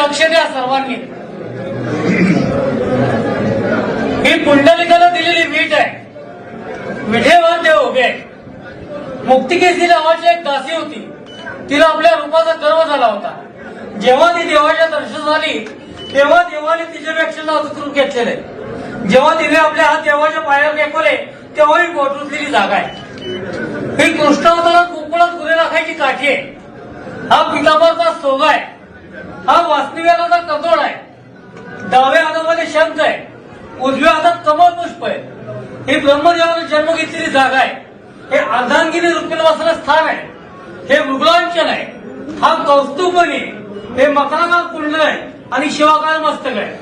लक्ष द्या सर्वांनी. ही पुंडलिकाला दिलेली वीट आहे. विठेवर देव उभे आहे. मुक्तिकेसी नावाची एक दासी होती. तिला आपल्या रूपाचा गर्व झाला होता. जेव्हा ती देवाच्या दर्शन झाली तेव्हा देवाने तिच्यापेक्षा नाजूक रूप घेतलेले. जेव्हा तिने आपले हात देवाच्या पायावर टेकवले तेव्हा ही पोटरुतलेली जागा आहे. ही कृष्णावतारात गोकुळात गुरे राखायची काठी आहे. हा पितांबरचा सोगा आहे. हा वासनिवेलाचा कतोड आहे. डाव्या हातामध्ये शंख आहे. उजव्या हातात कमल पुष्प आहे. ही ब्रह्मदेवाने जन्म घेतलेली जागा आहे. हे अर्धांगिनी रुक्मिणीवासाचं स्थान आहे. हे मृगलांचन आहे. हा कौस्तुभमणी. हे मकराकार कुंडल आहे आणि शिवाकार मस्तक आहे.